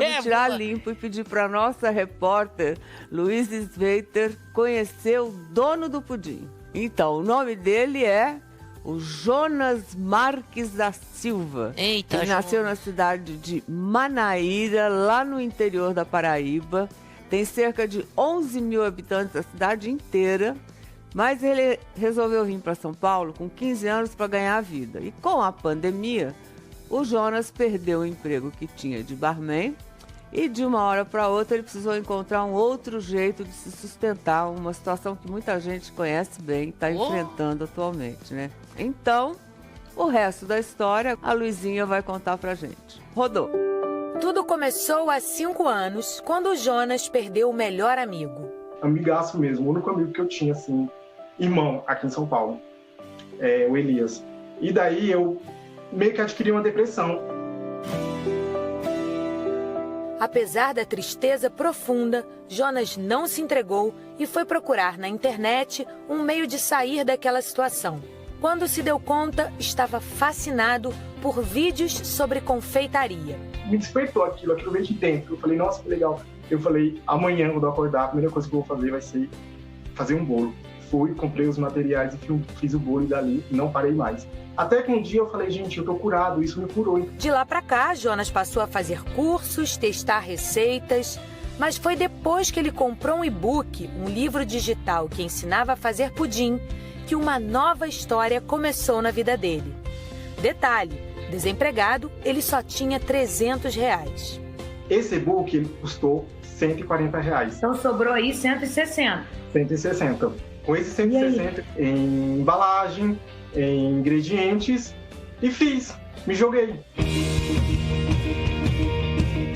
Vamos tirar limpo e pedir para nossa repórter, Luiz Sveiter, conhecer o dono do pudim. Então, o nome dele é o Jonas Marques da Silva. Eita, ele nasceu na cidade de Manaíra, lá no interior da Paraíba. Tem cerca de 11 mil habitantes, a cidade inteira. Mas ele resolveu vir para São Paulo com 15 anos para ganhar a vida. E com a pandemia, o Jonas perdeu o emprego que tinha de barman. E de uma hora para outra ele precisou encontrar um outro jeito de se sustentar, uma situação que muita gente conhece bem, está enfrentando atualmente, né? Então, o resto da história a Luizinha vai contar pra gente. Rodou! Tudo começou há 5 anos, quando o Jonas perdeu o melhor amigo. Amigaço mesmo, o único amigo que eu tinha, assim, irmão, aqui em São Paulo, o Elias. E daí eu meio que adquiri uma depressão. Apesar da tristeza profunda, Jonas não se entregou e foi procurar na internet um meio de sair daquela situação. Quando se deu conta, estava fascinado por vídeos sobre confeitaria. Me despertou aquilo veio de dentro. Eu falei, nossa, que legal. Eu falei, amanhã, quando eu acordar, a primeira coisa que eu vou fazer vai ser fazer um bolo. Fui, comprei os materiais e fiz o bolo e dali não parei mais. Até que um dia eu falei, gente, eu tô curado, isso me curou. De lá pra cá, Jonas passou a fazer cursos, testar receitas, mas foi depois que ele comprou um e-book, um livro digital que ensinava a fazer pudim, que uma nova história começou na vida dele. Detalhe, desempregado, ele só tinha R$300. Esse e-book ele custou R$140. Então sobrou aí 160. 160. Com esse 160 em embalagem, em ingredientes, e fiz, me joguei.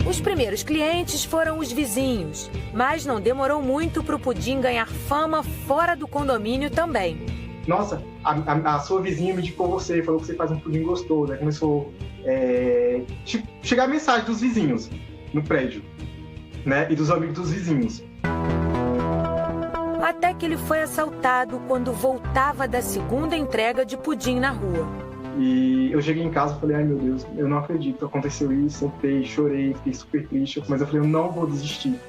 Os primeiros clientes foram os vizinhos, mas não demorou muito para o pudim ganhar fama fora do condomínio também. Nossa, a sua vizinha me indicou você, falou que você faz um pudim gostoso. Aí começou a chegar a mensagem dos vizinhos no prédio, né, e dos amigos dos vizinhos. Até que ele foi assaltado quando voltava da segunda entrega de pudim na rua. E eu cheguei em casa e falei, ai meu Deus, eu não acredito, aconteceu isso, sentei, chorei, fiquei super triste, mas eu falei, eu não vou desistir.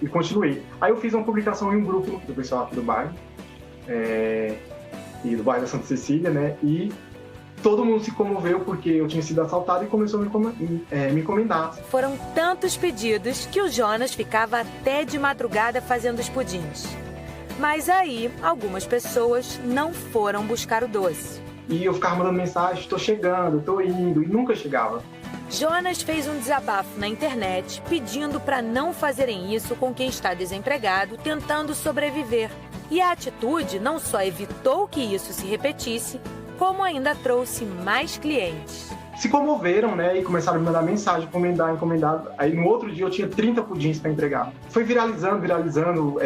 E continuei. Aí eu fiz uma publicação em um grupo do pessoal aqui do bairro, e do bairro da Santa Cecília, né, e todo mundo se comoveu porque eu tinha sido assaltado e começou a me encomendar. Foram tantos pedidos que o Jonas ficava até de madrugada fazendo os pudins. Mas aí, algumas pessoas não foram buscar o doce. E eu ficava mandando mensagem, estou chegando, estou indo, e nunca chegava. Jonas fez um desabafo na internet pedindo para não fazerem isso com quem está desempregado, tentando sobreviver. E a atitude não só evitou que isso se repetisse, como ainda trouxe mais clientes. Se comoveram, né, e começaram a me mandar mensagem, encomendar. Aí no outro dia eu tinha 30 pudins para entregar. Foi viralizando,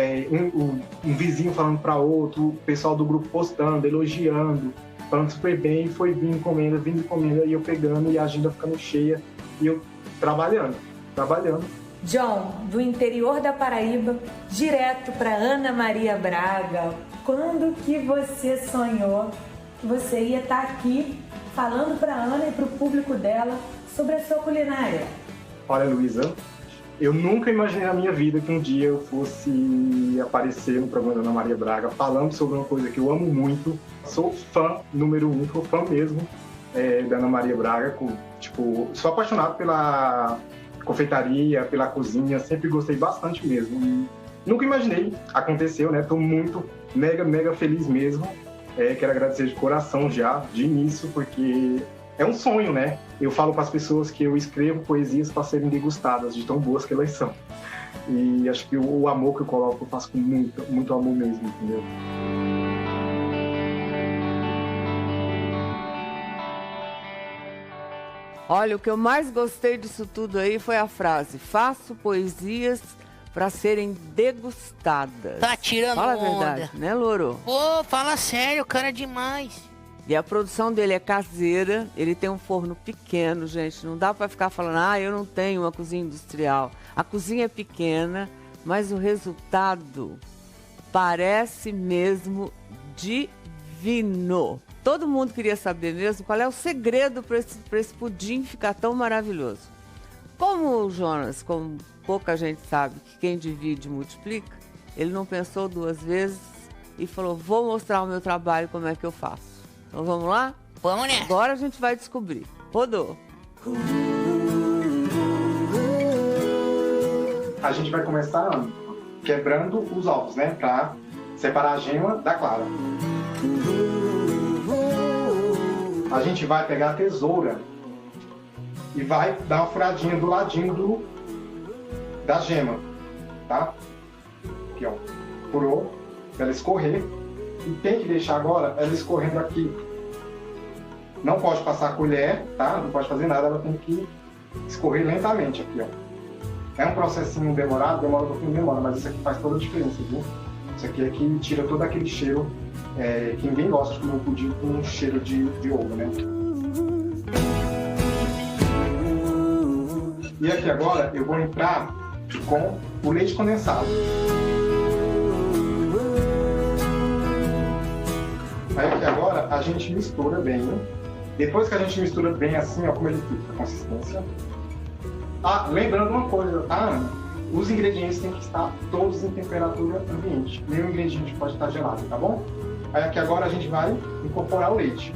um vizinho falando para outro, o pessoal do grupo postando, elogiando, falando super bem, foi vindo encomenda, e eu pegando e a agenda ficando cheia, e eu trabalhando. John, do interior da Paraíba, direto para Ana Maria Braga. Quando que você sonhou que você ia estar aqui falando para a Ana e para o público dela sobre a sua culinária? Olha, Luísa, eu nunca imaginei na minha vida que um dia eu fosse aparecer no programa da Ana Maria Braga falando sobre uma coisa que eu amo muito. Sou fã número 1, sou fã mesmo da Ana Maria Braga. Sou apaixonado pela confeitaria, pela cozinha, sempre gostei bastante mesmo. E nunca imaginei, aconteceu, né? Tô muito, mega feliz mesmo. Quero agradecer de coração já, de início, porque é um sonho, né? Eu falo para as pessoas que eu escrevo poesias para serem degustadas, de tão boas que elas são. E acho que o amor que eu coloco, eu faço com muito amor mesmo, entendeu? Olha, o que eu mais gostei disso tudo aí foi a frase: faço poesias para serem degustadas. Tá tirando Fala onda. a verdade, né, Loro? Pô, fala sério, o cara é demais. E a produção dele é caseira, ele tem um forno pequeno, gente. Não dá para ficar falando, eu não tenho uma cozinha industrial. A cozinha é pequena, mas o resultado parece mesmo divino. Todo mundo queria saber mesmo qual é o segredo para esse pudim ficar tão maravilhoso. Como o Jonas, como pouca gente sabe que quem divide multiplica, ele não pensou duas vezes e falou, vou mostrar o meu trabalho, como é que eu faço. Então vamos lá? Vamos nessa. Agora a gente vai descobrir. Rodou. A gente vai começar quebrando os ovos, né? Pra separar a gema da clara. A gente vai pegar a tesoura e vai dar uma furadinha do ladinho da gema, tá? Aqui, ó. Furou, pra ela escorrer. E tem que deixar agora ela escorrendo aqui. Não pode passar a colher, tá? Não pode fazer nada, ela tem que escorrer lentamente aqui, ó. É um processinho demorado, demora um pouquinho, mas isso aqui faz toda a diferença, viu? Isso aqui é que tira todo aquele cheiro que ninguém gosta de comer um pudim com um cheiro de ovo, né? E aqui agora eu vou entrar com o leite condensado. Aí aqui agora a gente mistura bem. Depois que a gente mistura bem assim, ó, como ele fica, a consistência. Ah, lembrando uma coisa, tá, Ana? Os ingredientes têm que estar todos em temperatura ambiente. Nenhum ingrediente pode estar gelado, tá bom? Aí aqui agora a gente vai incorporar o leite.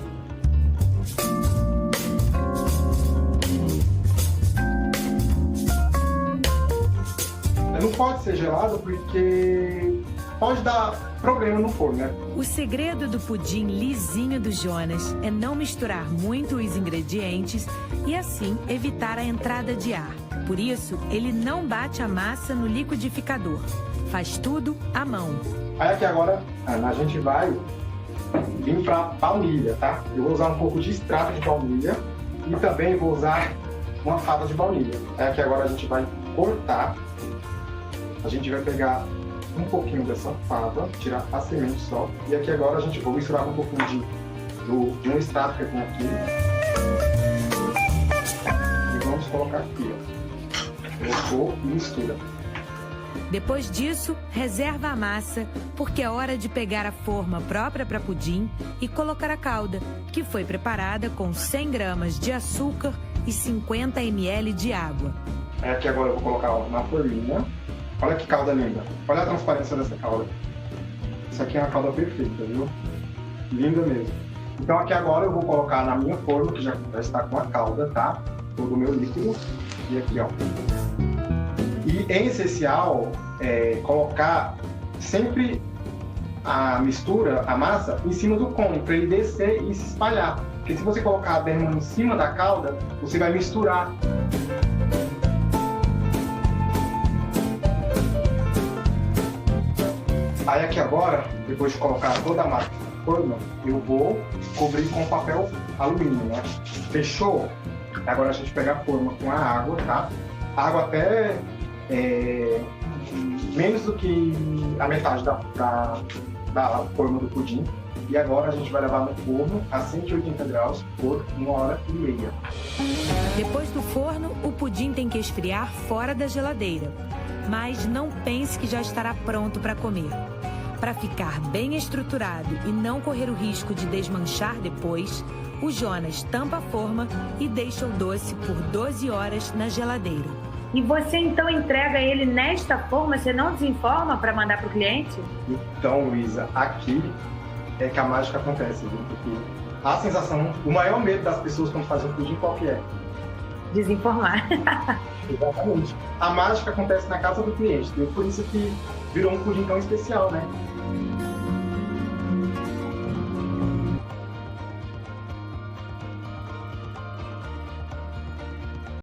Não pode ser gelado porque pode dar problema no forno, né? O segredo do pudim lisinho do Jonas é não misturar muito os ingredientes e assim evitar a entrada de ar. Por isso, ele não bate a massa no liquidificador. Faz tudo à mão. Aí aqui agora, Ana, a gente vai vir para baunilha, tá? Eu vou usar um pouco de extrato de baunilha e também vou usar uma fava de baunilha. Aí aqui agora a gente vai cortar. A gente vai pegar um pouquinho dessa fava, tirar a semente só. E aqui agora a gente vai misturar um pouquinho de um extrato que eu tenho aqui. E vamos colocar aqui, ó. Colocou e mistura. Depois disso, reserva a massa, porque é hora de pegar a forma própria para pudim e colocar a calda, que foi preparada com 100 gramas de açúcar e 50 ml de água. Aqui agora eu vou colocar na forminha. Olha que calda linda. Olha a transparência dessa calda. Isso aqui é uma calda perfeita, viu? Linda mesmo. Então aqui agora eu vou colocar na minha forma, que já está com a calda, tá? Todo o meu líquido. E aqui, ó. E em essencial, colocar sempre a mistura, a massa, em cima do cone, para ele descer e se espalhar. Porque se você colocar a derma em cima da calda, você vai misturar. Aí aqui agora, depois de colocar toda a massa no forno, eu vou cobrir com papel alumínio, né? Fechou? Agora a gente pega a forma com a água, tá? A água até menos do que a metade da forma do pudim. E agora a gente vai levar no forno a 180 graus por 1h30. Depois do forno, o pudim tem que esfriar fora da geladeira. Mas não pense que já estará pronto para comer. Para ficar bem estruturado e não correr o risco de desmanchar depois, o Jonas tampa a forma e deixa o doce por 12 horas na geladeira. E você então entrega ele nesta forma? Você não desenforma para mandar para o cliente? Então, Luísa, aqui é que a mágica acontece, viu? Porque a sensação, o maior medo das pessoas quando fazem o pudim, qual que é? Desenformar. Exatamente. A mágica acontece na casa do cliente, viu? Por isso que virou um pudim tão especial, né?